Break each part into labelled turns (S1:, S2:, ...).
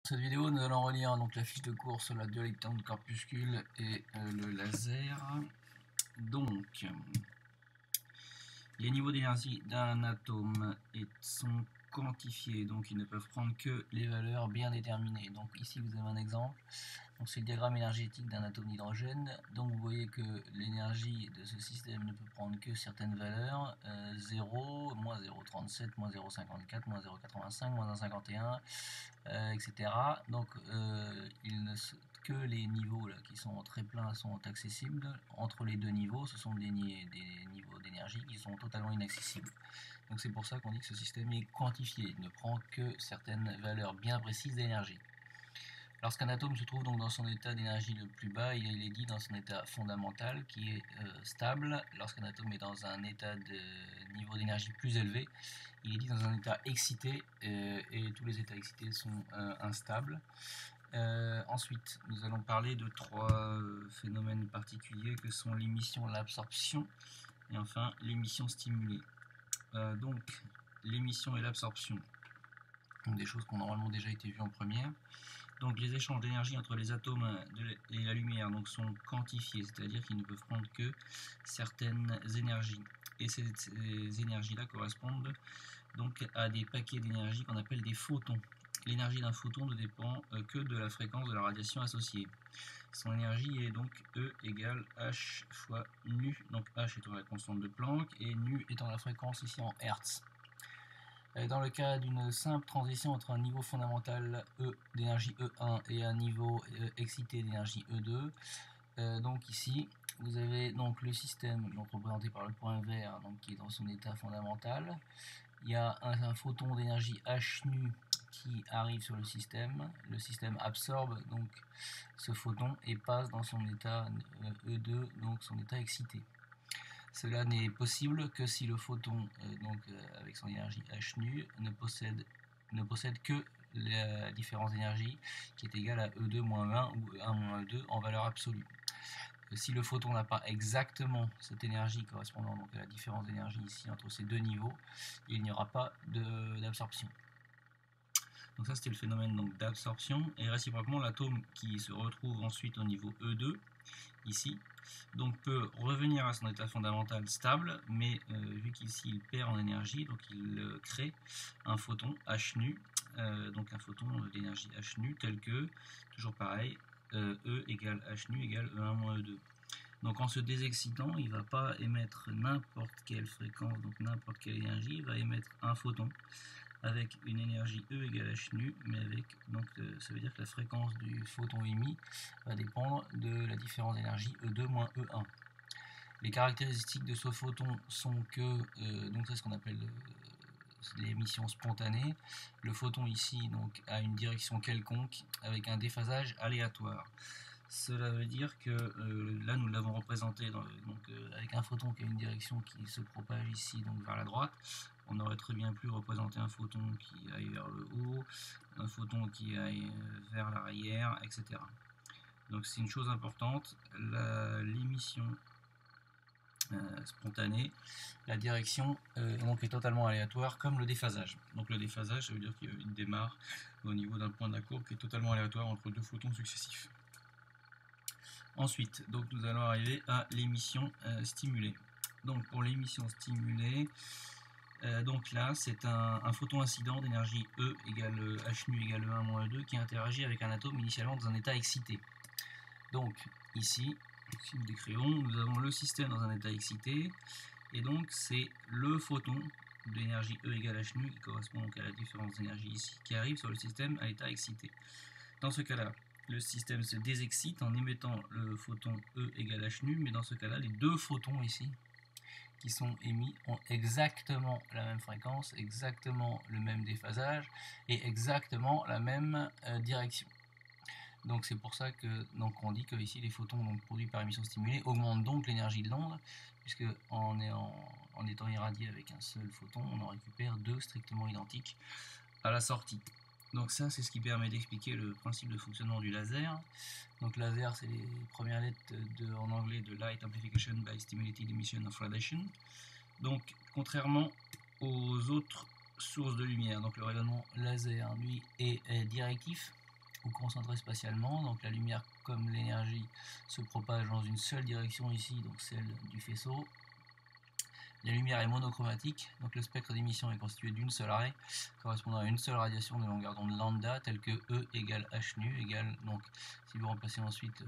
S1: Dans cette vidéo, nous allons relire donc la fiche de cours sur la dualité entre corpuscules et le laser. Donc, les niveaux d'énergie d'un atome sont quantifiés, donc ils ne peuvent prendre que les valeurs bien déterminées. Donc ici vous avez un exemple, c'est le diagramme énergétique d'un atome d'hydrogène. Donc vous voyez que l'énergie de ce système ne peut prendre que certaines valeurs, 0, moins 0,37, moins 0,54, moins 0,85, moins 1,51, etc. Donc que les niveaux là, qui sont très pleins sont accessibles. Entre les deux niveaux, ce sont des niveaux d'énergie qui sont totalement inaccessibles. Donc c'est pour ça qu'on dit que ce système est quantifié, il ne prend que certaines valeurs bien précises d'énergie. Lorsqu'un atome se trouve donc dans son état d'énergie le plus bas, il est dit dans son état fondamental qui est stable. Lorsqu'un atome est dans un état de niveau d'énergie plus élevé, il est dit dans un état excité, et tous les états excités sont instables. Ensuite, nous allons parler de trois phénomènes particuliers que sont l'émission, l'absorption et enfin l'émission stimulée. Donc, l'émission et l'absorption, des choses qui ont normalement déjà été vues en première. Donc les échanges d'énergie entre les atomes et la lumière donc, sont quantifiés, c'est-à-dire qu'ils ne peuvent prendre que certaines énergies. Et ces énergies-là correspondent donc à des paquets d'énergie qu'on appelle des photons. L'énergie d'un photon ne dépend que de la fréquence de la radiation associée. Son énergie est donc E égale H fois nu, donc H étant la constante de Planck et nu étant la fréquence ici en Hertz. Dans le cas d'une simple transition entre un niveau fondamental E d'énergie E1 et un niveau excité d'énergie E2, donc ici vous avez donc le système donc représenté par le point vert donc, qui est dans son état fondamental. Il y a un photon d'énergie H nu qui arrive sur le système absorbe donc ce photon et passe dans son état E2, donc son état excité. Cela n'est possible que si le photon, avec son énergie H nu, ne possède que la différence d'énergie qui est égale à E2 moins 1 ou E1 moins E2 en valeur absolue. Si le photon n'a pas exactement cette énergie correspondant donc à la différence d'énergie ici entre ces deux niveaux, il n'y aura pas d'absorption. Donc ça c'était le phénomène d'absorption, et réciproquement l'atome qui se retrouve ensuite au niveau E2 ici donc peut revenir à son état fondamental stable, mais vu qu'ici il perd en énergie, donc il crée un photon H nu, donc un photon d'énergie H nu tel que, toujours pareil, E égale H nu égale E1 moins E2. Donc en se désexcitant, il ne va pas émettre n'importe quelle fréquence, donc n'importe quelle énergie, il va émettre un photon avec une énergie E égale H nu, mais avec, donc ça veut dire que la fréquence du photon émis va dépendre de la différence d'énergie E2 moins E1. Les caractéristiques de ce photon sont que, donc c'est ce qu'on appelle l'émission spontanée. Le photon ici donc, a une direction quelconque avec un déphasage aléatoire. Cela veut dire que là nous l'avons représenté avec un photon qui a une direction qui se propage ici donc vers la droite. On aurait très bien pu représenter un photon qui aille vers le haut, un photon qui aille vers l'arrière, etc. Donc c'est une chose importante, l'émission spontanée, la direction donc est totalement aléatoire comme le déphasage. Donc le déphasage, ça veut dire qu'il démarre au niveau d'un point de la courbe qui est totalement aléatoire entre deux photons successifs. Ensuite, donc nous allons arriver à l'émission stimulée. Donc pour l'émission stimulée, donc là c'est un photon incident d'énergie E égale H nu égale E1 moins E2 qui interagit avec un atome initialement dans un état excité. Donc ici, si nous décrivons, nous avons le système dans un état excité, et donc c'est le photon d'énergie E égale H nu qui correspond donc à la différence d'énergie ici, qui arrive sur le système à l'état excité. Dans ce cas-là, le système se désexcite en émettant le photon E égale H nu, mais dans ce cas-là, les deux photons ici qui sont émis ont exactement la même fréquence, exactement le même déphasage et exactement la même direction. Donc c'est pour ça que on dit que ici les photons produits par émission stimulée augmentent donc l'énergie de l'onde, puisque en étant irradié avec un seul photon, on en récupère deux strictement identiques à la sortie. Donc ça c'est ce qui permet d'expliquer le principe de fonctionnement du laser. Donc laser c'est les premières lettres en anglais de Light Amplification by Stimulated Emission of Radiation. Donc contrairement aux autres sources de lumière, donc le rayonnement laser lui est directif. ou concentrée spatialement. Donc la lumière comme l'énergie se propage dans une seule direction ici, donc celle du faisceau. La lumière est monochromatique, donc le spectre d'émission est constitué d'une seule raie, correspondant à une seule radiation de longueur d'onde lambda, telle que E égale h nu, égale, donc si vous remplacez ensuite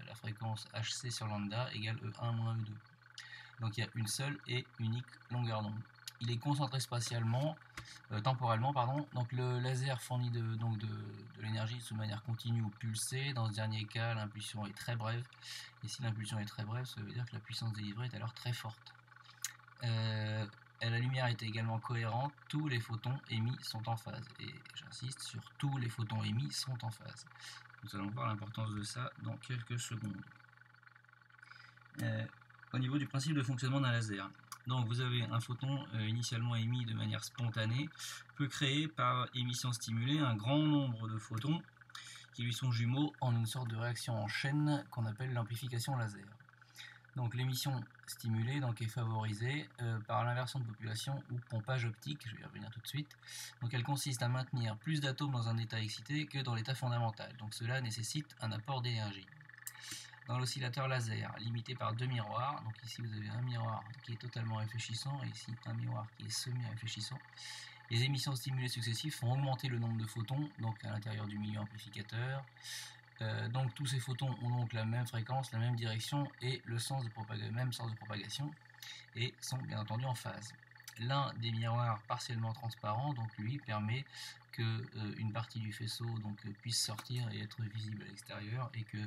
S1: la fréquence hc sur lambda, égale E1 moins E2. Donc il y a une seule et unique longueur d'onde. Il est concentré spatialement, temporellement, pardon. Donc le laser fournit de l'énergie de manière continue ou pulsée. Dans ce dernier cas, l'impulsion est très brève. Et si l'impulsion est très brève, ça veut dire que la puissance délivrée est alors très forte. La lumière est également cohérente, tous les photons émis sont en phase. Et j'insiste sur tous les photons émis sont en phase. Nous allons voir l'importance de ça dans quelques secondes. Au niveau du principe de fonctionnement d'un laser. Donc vous avez un photon initialement émis de manière spontanée, peut créer par émission stimulée un grand nombre de photons qui lui sont jumeaux en une sorte de réaction en chaîne qu'on appelle l'amplification laser. Donc l'émission stimulée est favorisée par l'inversion de population ou pompage optique, je vais y revenir tout de suite. Donc elle consiste à maintenir plus d'atomes dans un état excité que dans l'état fondamental. Donc cela nécessite un apport d'énergie. Dans l'oscillateur laser, limité par deux miroirs, donc ici vous avez un miroir qui est totalement réfléchissant et ici un miroir qui est semi-réfléchissant, les émissions stimulées successives font augmenter le nombre de photons donc à l'intérieur du milieu amplificateur. Donc tous ces photons ont donc la même fréquence, la même direction et le même sens de propagation et sont bien entendu en phase. L'un des miroirs partiellement transparents donc lui permet que une partie du faisceau puisse sortir et être visible à l'extérieur et que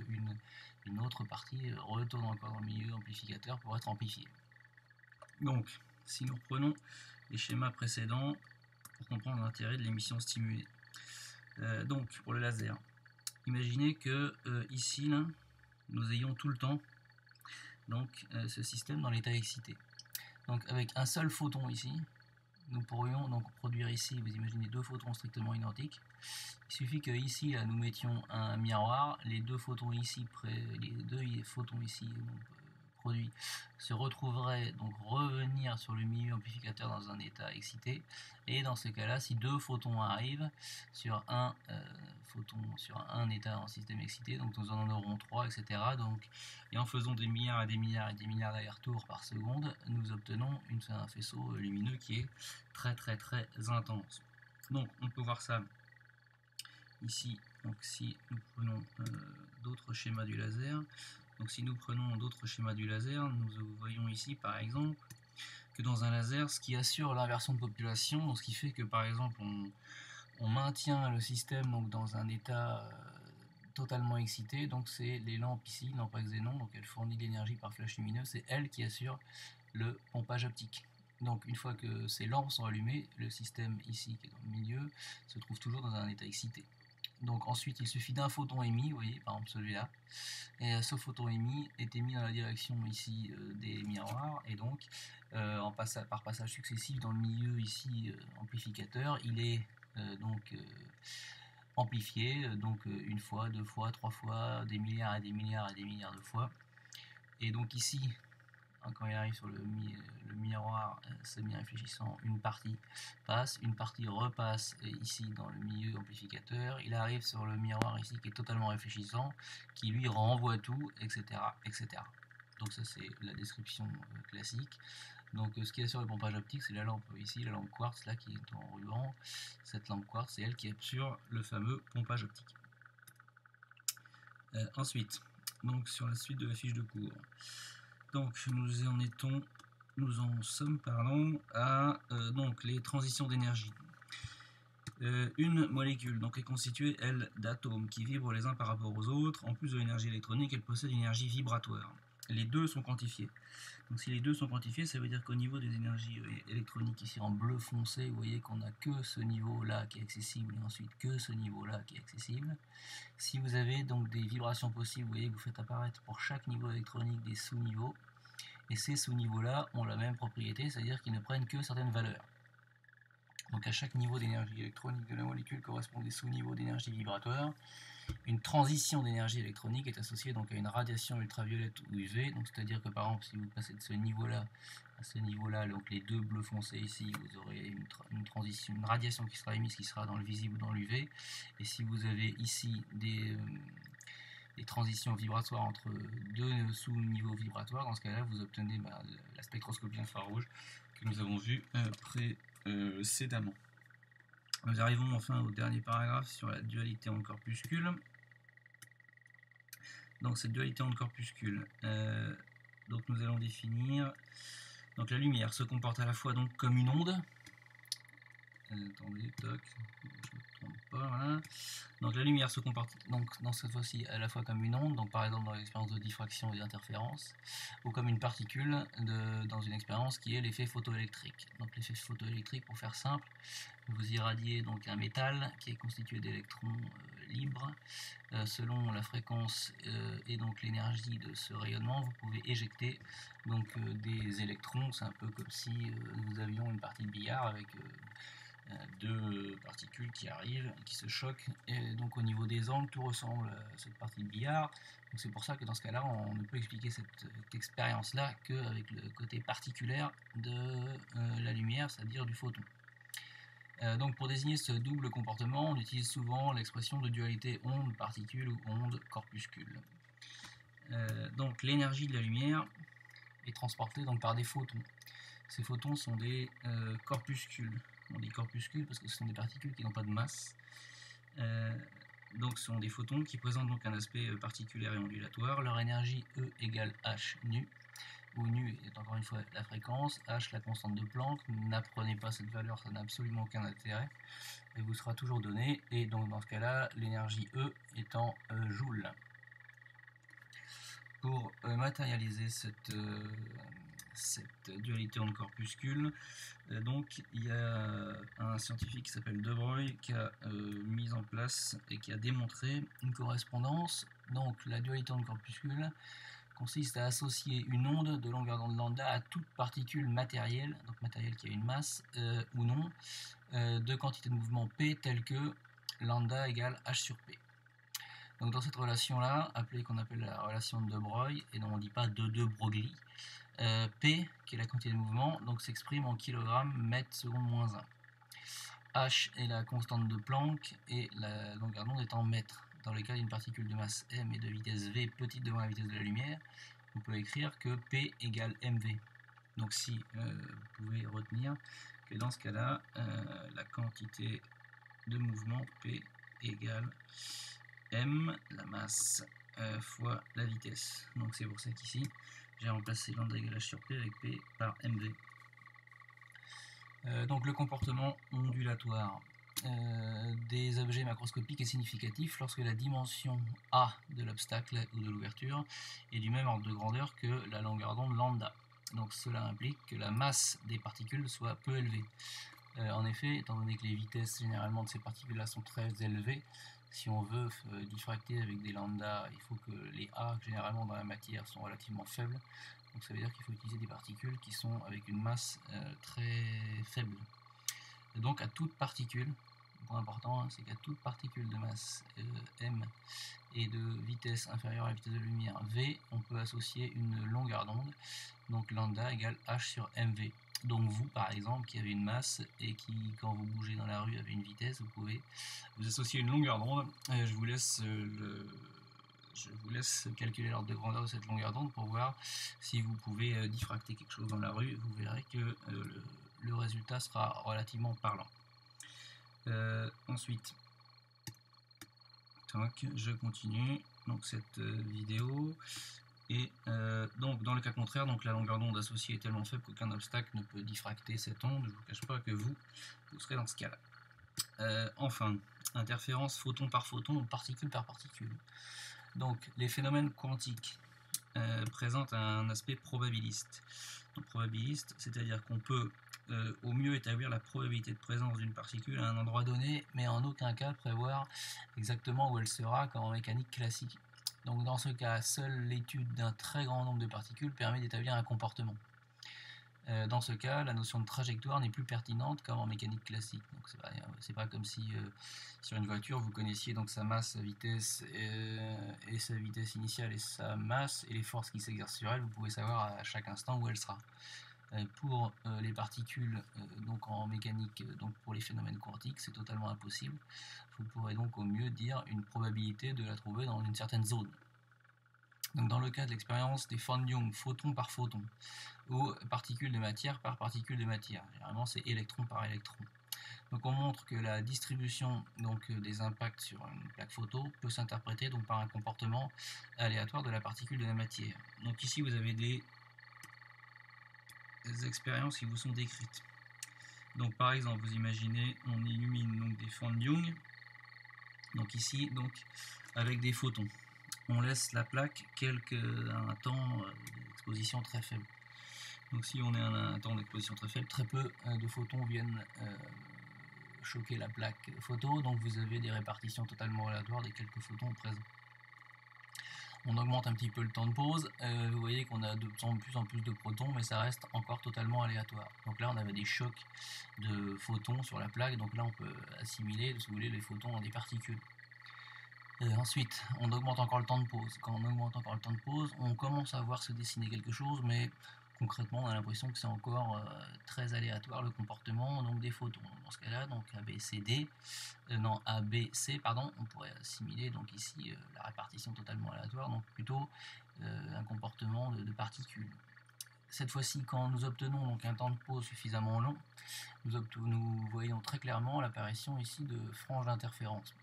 S1: une autre partie retourne encore dans le milieu amplificateur pour être amplifiée. Donc si nous reprenons les schémas précédents pour comprendre l'intérêt de l'émission stimulée. Donc pour le laser, imaginez que ici là, nous ayons tout le temps ce système dans l'état excité. Donc avec un seul photon ici, nous pourrions donc produire ici, vous imaginez deux photons strictement identiques. Il suffit que ici là, nous mettions un miroir, les deux photons ici produits se retrouveraient donc revenir sur le milieu amplificateur dans un état excité, et dans ce cas-là, si deux photons arrivent sur un état en système excité, donc nous en aurons trois, etc. Donc, et en faisant des milliards et des milliards et des milliards d'allers-retours par seconde, nous obtenons un faisceau lumineux qui est très très très intense. Donc on peut voir ça ici. Donc si nous prenons d'autres schémas du laser, donc si nous prenons d'autres schémas du laser, nous voyons ici par exemple que dans un laser, ce qui assure l'inversion de population, donc ce qui fait que par exemple on maintient le système dans un état totalement excité, donc c'est les lampes ici, lampe à xénon, donc elle fournit de l'énergie par flash lumineux, c'est elle qui assure le pompage optique. Donc une fois que ces lampes sont allumées, le système ici qui est dans le milieu se trouve toujours dans un état excité. Donc ensuite il suffit d'un photon émis, vous voyez par exemple celui-là, et ce photon émis est émis dans la direction ici des miroirs, et donc par passage successif dans le milieu ici amplificateur, il est amplifié une fois, deux fois, trois fois, des milliards et des milliards et des milliards de fois. Et donc ici, quand il arrive sur le miroir semi-réfléchissant, une partie passe, une partie repasse ici dans le milieu amplificateur, il arrive sur le miroir ici qui est totalement réfléchissant, qui lui renvoie tout, etc. etc. Donc ça c'est la description classique. Donc ce qui assure le pompage optique, c'est la lampe ici, la lampe quartz là qui est en ruban. Cette lampe quartz, c'est elle qui assure le fameux pompage optique. Ensuite, donc sur la suite de la fiche de cours. Donc nous en sommes à donc les transitions d'énergie. Une molécule est constituée, elle, d'atomes qui vibrent les uns par rapport aux autres. En plus de l'énergie électronique, elle possède une énergie vibratoire. Les deux sont quantifiés. Donc si les deux sont quantifiés, ça veut dire qu'au niveau des énergies électroniques, ici en bleu foncé, vous voyez qu'on n'a que ce niveau-là qui est accessible et ensuite que ce niveau-là qui est accessible. Si vous avez donc des vibrations possibles, vous voyez que vous faites apparaître pour chaque niveau électronique des sous-niveaux. Et ces sous-niveaux-là ont la même propriété, c'est-à-dire qu'ils ne prennent que certaines valeurs. Donc à chaque niveau d'énergie électronique de la molécule correspond des sous-niveaux d'énergie vibratoire. Une transition d'énergie électronique est associée donc à une radiation ultraviolette ou UV. Donc c'est-à-dire que par exemple si vous passez de ce niveau-là à ce niveau-là, donc les deux bleus foncés ici, vous aurez une transition, une radiation qui sera émise qui sera dans le visible ou dans l'UV. Et si vous avez ici des transitions vibratoires entre deux sous-niveaux vibratoires, dans ce cas-là vous obtenez la spectroscopie infrarouge que nous avons vue précédemment. Nous arrivons enfin au dernier paragraphe sur la dualité en corpuscule. Donc cette dualité en corpuscule, donc nous allons définir. Donc la lumière se comporte à la fois donc comme une onde. Attendez, toc, je ne me trompe pas, voilà. Donc la lumière se comporte donc dans cette fois-ci à la fois comme une onde, donc par exemple dans l'expérience de diffraction et d'interférence, ou comme une particule dans une expérience qui est l'effet photoélectrique. Donc l'effet photoélectrique, pour faire simple, vous irradiez donc un métal qui est constitué d'électrons libres. Selon la fréquence et donc l'énergie de ce rayonnement, vous pouvez éjecter donc des électrons. C'est un peu comme si nous avions une partie de billard avec deux particules qui arrivent, qui se choquent, et donc au niveau des angles, tout ressemble à cette partie de billard. Donc c'est pour ça que dans ce cas-là, on ne peut expliquer cette expérience-là qu'avec le côté particulaire de la lumière, c'est-à-dire du photon. Donc pour désigner ce double comportement, on utilise souvent l'expression de dualité onde-particule ou onde-corpuscule. Donc l'énergie de la lumière est transportée donc par des photons. Ces photons sont des corpuscules. On dit corpuscules parce que ce sont des particules qui n'ont pas de masse. Donc ce sont des photons qui présentent donc un aspect particulaire et ondulatoire. Leur énergie E égale h nu, où nu est encore une fois la fréquence, h la constante de Planck. N'apprenez pas cette valeur, ça n'a absolument aucun intérêt. Elle vous sera toujours donnée, et donc dans ce cas-là, l'énergie E est en joules. Pour matérialiser cette dualité en corpuscule, donc il y a un scientifique qui s'appelle De Broglie qui a mis en place et qui a démontré une correspondance. Donc la dualité en corpuscule consiste à associer une onde de longueur d'onde lambda à toute particule matérielle, donc matérielle qui a une masse ou non, de quantité de mouvement P telle que lambda égale h sur P. Donc dans cette relation-là, qu'on appelle la relation de De Broglie, et dont on ne dit pas de Broglie, P, qui est la quantité de mouvement, donc s'exprime en kg mètre seconde moins 1. H est la constante de Planck et la longueur d'onde est en mètres. Dans le cas d'une particule de masse m et de vitesse v petite devant la vitesse de la lumière, on peut écrire que P égale mv. Donc si vous pouvez retenir que dans ce cas-là, la quantité de mouvement P égale m, la masse, fois la vitesse. Donc c'est pour ça qu'ici, j'ai remplacé lambda égale h sur P avec P par mv. Donc le comportement ondulatoire des objets macroscopiques est significatif lorsque la dimension A de l'obstacle ou de l'ouverture est du même ordre de grandeur que la longueur d'onde lambda. Donc cela implique que la masse des particules soit peu élevée. En effet, étant donné que les vitesses généralement de ces particules-là sont très élevées, si on veut diffracter avec des lambda, il faut que les A généralement dans la matière sont relativement faibles. Donc ça veut dire qu'il faut utiliser des particules qui sont avec une masse très faible. Et donc à toute particule, le point important, c'est qu'à toute particule de masse m et de vitesse inférieure à la vitesse de lumière v, on peut associer une longueur d'onde, donc lambda égale h sur mv. Donc vous, par exemple, qui avez une masse et qui, quand vous bougez dans la rue, avez une vitesse, vous pouvez vous associer une longueur d'onde. Je vous laisse calculer l'ordre de grandeur de cette longueur d'onde pour voir si vous pouvez diffracter quelque chose dans la rue. Vous verrez que le résultat sera relativement parlant. Ensuite, je continue donc cette vidéo. Et donc dans le cas contraire, donc la longueur d'onde associée est tellement faible qu'aucun obstacle ne peut diffracter cette onde. Je ne vous cache pas que vous serez dans ce cas-là. Enfin, interférence photon par photon ou particule par particule. Donc les phénomènes quantiques présentent un aspect probabiliste. Donc probabiliste, c'est-à-dire qu'on peut au mieux établir la probabilité de présence d'une particule à un endroit donné, mais en aucun cas prévoir exactement où elle sera comme en mécanique classique. Donc dans ce cas, seule l'étude d'un très grand nombre de particules permet d'établir un comportement. Dans ce cas, la notion de trajectoire n'est plus pertinente comme en mécanique classique. Donc c'est pas comme si sur une voiture vous connaissiez donc sa masse, sa vitesse et sa vitesse initiale et sa masse et les forces qui s'exercent sur elle. Vous pouvez savoir à chaque instant où elle sera. Pour les particules donc en mécanique, donc pour les phénomènes quantiques, c'est totalement impossible. Vous pourrez donc au mieux dire une probabilité de la trouver dans une certaine zone. Donc dans le cas de l'expérience des von Young, photon par photon, ou particules de matière par particules de matière, généralement c'est électron par électron. Donc on montre que la distribution donc, des impacts sur une plaque photo peut s'interpréter donc par un comportement aléatoire de la particule de la matière. Donc ici vous avez des expériences qui vous sont décrites. Donc par exemple, vous imaginez, on illumine donc des von Young, donc ici, donc avec des photons. On laisse la plaque un temps d'exposition très faible. Donc si on est à un temps d'exposition très faible, très peu de photons viennent choquer la plaque photo, donc vous avez des répartitions totalement aléatoires des quelques photons présents. On augmente un petit peu le temps de pause, vous voyez qu'on a de plus en plus de protons, mais ça reste encore totalement aléatoire. Donc là on avait des chocs de photons sur la plaque, donc là on peut assimiler, si vous voulez, les photons en des particules. Ensuite, on augmente encore le temps de pause. Quand on augmente encore le temps de pause, on commence à voir se dessiner quelque chose, mais concrètement on a l'impression que c'est encore très aléatoire le comportement donc, des photons. Dans ce cas-là, donc ABC, pardon, on pourrait assimiler donc ici la répartition totalement aléatoire, donc plutôt un comportement de particules. Cette fois-ci, quand nous obtenons donc un temps de pause suffisamment long, nous voyons très clairement l'apparition ici de franges d'interférence.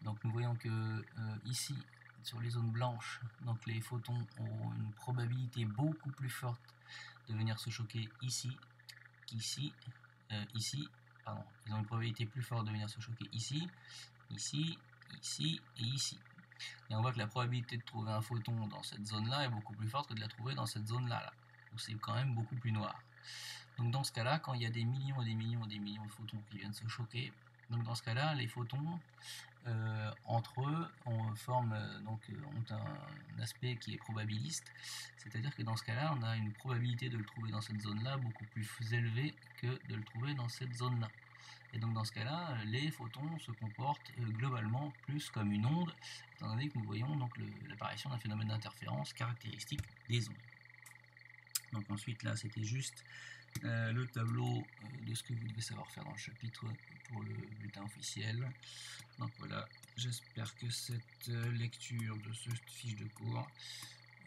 S1: Donc nous voyons que ici, sur les zones blanches, donc les photons ont une probabilité beaucoup plus forte de venir se choquer ici qu'ici, ici, pardon, ils ont une probabilité plus forte de venir se choquer ici, ici, ici et ici. Et on voit que la probabilité de trouver un photon dans cette zone-là est beaucoup plus forte que de la trouver dans cette zone-là, où c'est quand même beaucoup plus noir. Donc dans ce cas-là, quand il y a des millions et des millions et des millions de photons qui viennent se choquer, donc dans ce cas-là, les photons entre eux ont un aspect qui est probabiliste, c'est-à-dire que dans ce cas-là, on a une probabilité de le trouver dans cette zone-là beaucoup plus élevée que de le trouver dans cette zone-là. Et donc dans ce cas-là, les photons se comportent globalement plus comme une onde, étant donné que nous voyons donc l'apparition d'un phénomène d'interférence caractéristique des ondes. Donc ensuite là, c'était juste le tableau de ce que vous devez savoir faire dans le chapitre pour le bulletin officiel. Donc voilà, j'espère que cette lecture de cette fiche de cours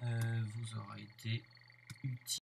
S1: vous aura été utile.